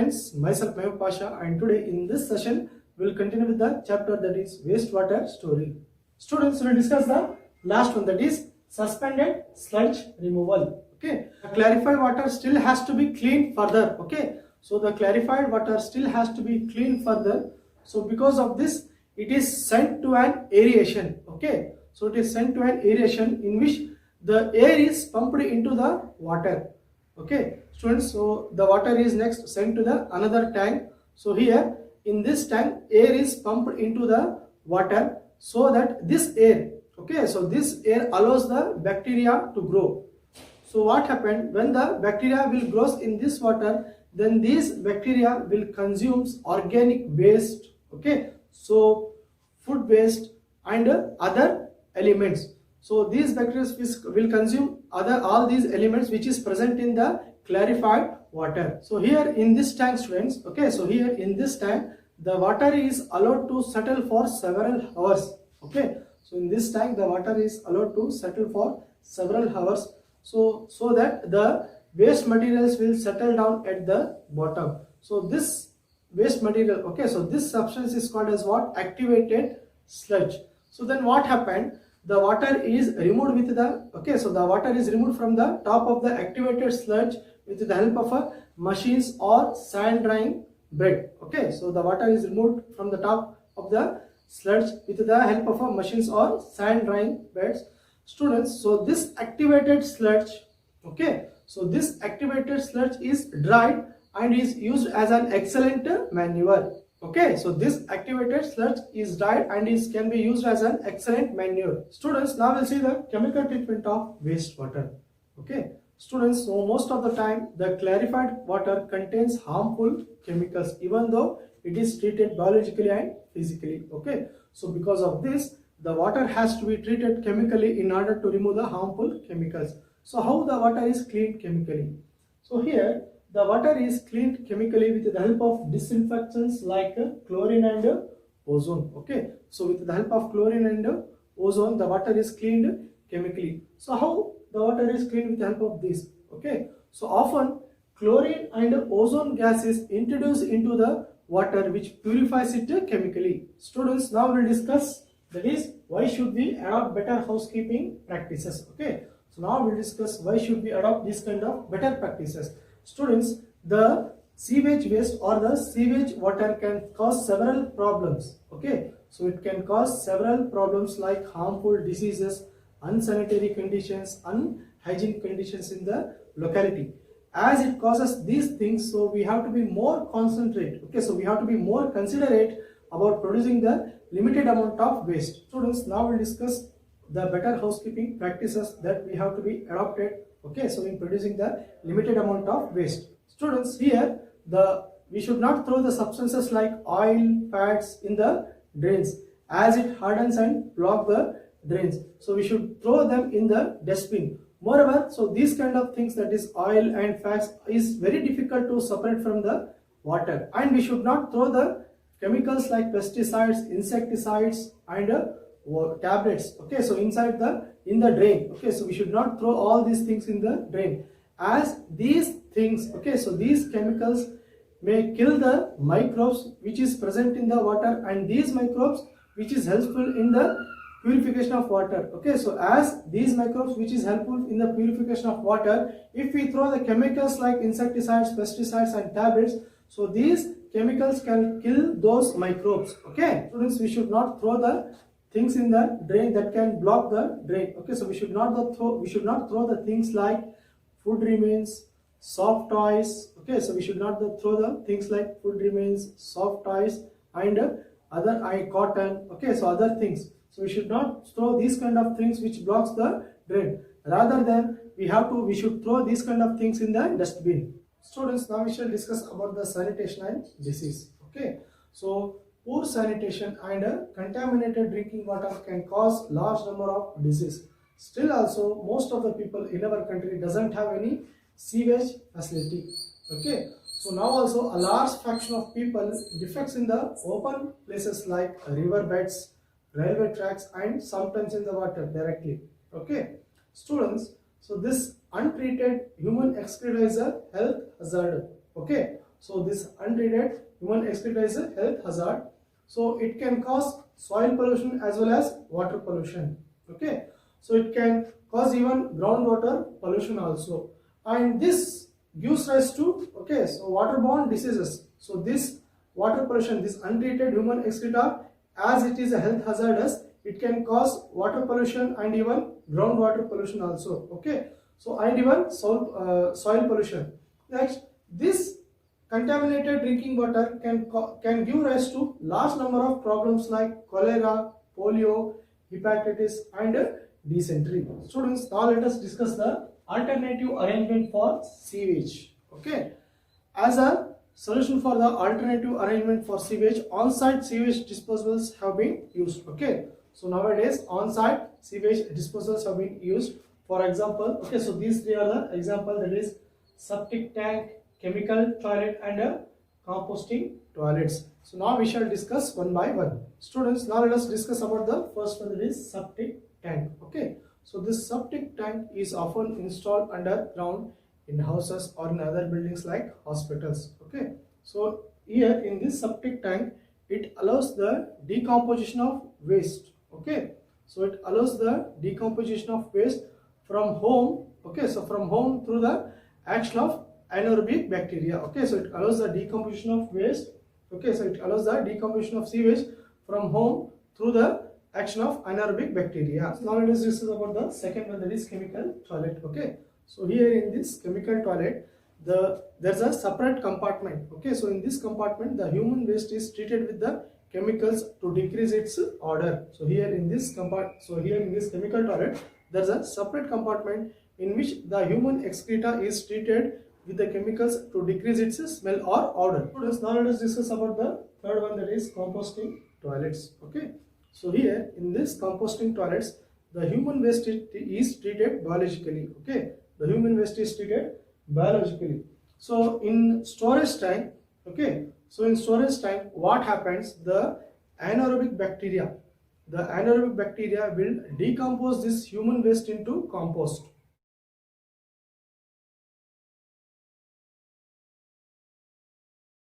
students, myself Mayur Pasha, and today in this session we will continue with the chapter that is wastewater storage. Students, we will discuss the last one, that is suspended sludge removal. Okay, the clarified water still has to be cleaned further. Okay, so the clarified water still has to be cleaned further. So because of this, it is sent to an aeration. Okay, so it is sent to an aeration in which the air is pumped into the water. Okay, students, so the water is next sent to the another tank. So here in this tank, air is pumped into the water so that this air, okay, so this air allows the bacteria to grow. So what happened, when the bacteria will grow in this water, then these bacteria will consume organic waste, okay, so food waste and other elements. So these bacteria will consume all these elements which is present in the clarified water. So here in this tank, students, okay, so here in this tank the water is allowed to settle for several hours. Okay, so in this tank the water is allowed to settle for several hours, so that the waste materials will settle down at the bottom. So this waste material, okay, so this substance is called as what? Activated sludge. So then what happened, the water is removed with the, okay, so the water is removed from the top of the activated sludge with the help of machines or sand drying bed. Okay, so the water is removed from the top of the sludge with the help of machines or sand drying beds. Students, so this activated sludge, okay, so this activated sludge is dried and is used as an excellent manure. Okay, so this activated sludge is dried and can be used as an excellent manure. Students, now we'll see the chemical treatment of wastewater. Okay, students, so most of the time the clarified water contains harmful chemicals even though it is treated biologically and physically. Okay, so because of this, the water has to be treated chemically in order to remove the harmful chemicals. So how the water is cleaned chemically? So here the water is cleaned chemically with the help of disinfectants like chlorine and ozone. Okay, so with the help of chlorine and ozone, the water is cleaned chemically. So how the water is cleaned with the help of this? Okay, so often chlorine and ozone gas is introduced into the water which purifies it chemically. Students, now we will discuss, that is, why should we adopt better housekeeping practices. Okay, so now we will discuss why should we adopt this kind of better practices. Students, the sewage waste or the sewage water can cause several problems. Okay, so it can cause several problems like harmful diseases, unsanitary conditions, unhygienic conditions in the locality. As it causes these things, so we have to be more concentrate. Okay, so we have to be more considerate about producing the limited amount of waste. Students, now we'll discuss the better housekeeping practices that we have to be adopted. Okay, so in producing the limited amount of waste. Students, here we should not throw the substances like oil, fats in the drains as it hardens and block the drains. So we should throw them in the dustbin. Moreover, so these kind of things, that is oil and fats, is very difficult to separate from the water, and we should not throw the chemicals like pesticides, insecticides and tablets, okay, so in the drain. Okay, so we should not throw all these things in the drain, as these things, okay, so these chemicals may kill the microbes which is present in the water, and these microbes which is helpful in the purification of water. Okay, so as these microbes which is helpful in the purification of water, if we throw the chemicals like insecticides, pesticides and tablets, so these chemicals can kill those microbes. Okay, students, we should not throw the things in the drain that can block the drain. Okay, so we should not throw the things like food remains, soft toys. Okay, so we should not throw the things like food remains, soft toys and other cotton. Okay, so other things. So we should not throw these kind of things which blocks the drain. Rather than we should throw these kind of things in the dustbin. Students, now we shall discuss about the sanitation and disease. Okay, so poor sanitation and contaminated drinking water can cause large number of disease. Still also, most of the people in our country doesn't have any sewage facility. Okay, so now also a large fraction of people defects in the open places like river beds, railway tracks and sometimes in the water directly. Okay, students, so this untreated human excreta is a health hazard. Okay, So this untreated human excreta is a health hazard. So it can cause soil pollution as well as water pollution. Okay, so it can cause even groundwater pollution also, and this gives rise to so waterborne diseases. So this water pollution, this untreated human excreta, as it is a health hazardous, it can cause water pollution and even groundwater pollution also. Okay, so and even soil pollution. Next, this contaminated drinking water can give rise to large number of problems like cholera, polio, hepatitis, and dysentery. Students, now let us discuss the alternative arrangement for sewage. Okay, as a solution for the alternative arrangement for sewage, on-site sewage disposals have been used. Okay, so nowadays on-site sewage disposals have been used. For example, so these three are the example, that is septic tank, chemical toilet, and composting toilets. So now we shall discuss one by one. Students, now let us discuss about the first one, that is septic tank. Okay, so this septic tank is often installed underground in houses or in other buildings like hospitals. Okay, so here in this septic tank, it allows the decomposition of waste. Okay, so it allows the decomposition of waste from home. Okay, so from home through the action of anaerobic bacteria. Okay, so it allows the decomposition of waste. Okay, so it allows the decomposition of sewage from home through the action of anaerobic bacteria. So now let us discuss about the second one, that is chemical toilet. Okay, so here in this chemical toilet, there's a separate compartment. Okay, so in this compartment, the human waste is treated with the chemicals to decrease its odor. So here in this chemical toilet, there's a separate compartment in which the human excreta is treated with the chemicals to decrease its smell or odor. Now let us discuss about the third one, that is composting toilets. Okay, so here in this composting toilets, the human waste is treated biologically. Okay, the human waste is treated biologically. So in storage tank, what happens? The anaerobic bacteria will decompose this human waste into compost.